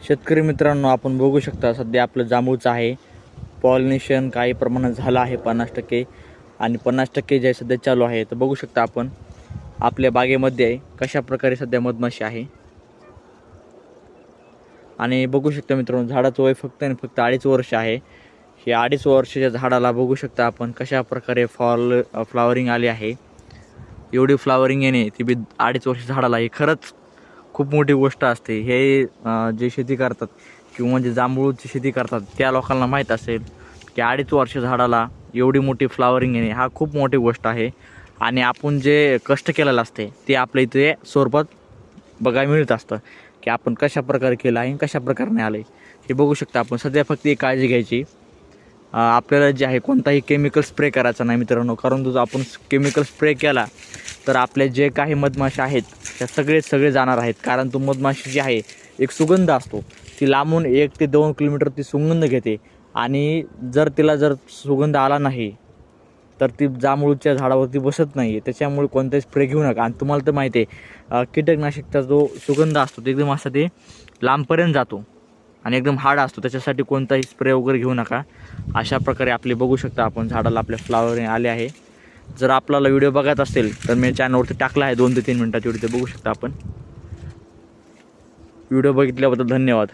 शेतकरी मित्रांनो, आपण बघू शकता सध्या आपलं जांभूळचं आहे पॉलिनेशन काही प्रमाणात झालं आहे 50% आणि 50% जे सध्या चालू आहे. तर बघू शकता आपण आपल्या बागेमध्ये कशा प्रकारे सध्या मधमाशी आहे. आणि बघू शकता मित्रांनो, झाडाचं वय फक्त आणि फक्त 2.5 वर्ष आहे. हे 2.5 वर्षाच्या झाडाला बघू शकता आपण कशा प्रकारे फ्लॉवरिंग आली आहे. एवढी फ्लॉवरिंग येणे ती बी 2.5 वर्ष झाडाला, हे खरंच खूप मोठी गोष्ट असते. हे जे शेती करतात किंवा जे जांभूळची शेती करतात त्या लोकांना माहीत असेल की 2.5 वर्ष झाडाला एवढी मोठी फ्लॉवरिंग येणे हा खूप मोठी गोष्ट आहे. आणि आपण जे कष्ट केलेलं असते ते आपल्या इथे स्वरूपात बघायला मिळत असतं की आपण कशा प्रकारे केलं आहे, कशा प्रकारे आलं आहे. हे बघू शकता आपण. सध्या फक्त एक काळजी घ्यायची, आपल्याला जे आहे कोणताही केमिकल स्प्रे करायचा नाही मित्रांनो. कारण जर आपण केमिकल स्प्रे केला तर आपले जे काही मधमाशी आहेत त्या सगळे जाणार आहेत. कारण तो मधमाशी जी आहे एक सुगंध असतो, ती लांबून 1 ते 2 किलोमीटर ती सुगंध घेते. आणि जर सुगंध आला नाही तर ती जांभूळच्या झाडावरती बसत नाही. त्याच्यामुळे कोणताही स्प्रे घेऊ नका. आणि तुम्हाला तर माहिती आहे कीटकनाशकचा जो सुगंध असतो तो एकदम असा ते लांबपर्यंत जातो आणि एकदम हार्ड असतो. त्याच्यासाठी कोणताही स्प्रे वगैरे घेऊ नका. अशा प्रकारे आपले बघू शकता आपण झाडाला आपल्या फ्लावर आले आहे. जर आपल्याला व्हिडिओ बघत असेल तर मी चॅनलवरती टाकला आहे 2 ते 3 मिनिटाची व्हिडिओ, ते बघू शकता आपण. व्हिडिओ बघितल्याबद्दल धन्यवाद.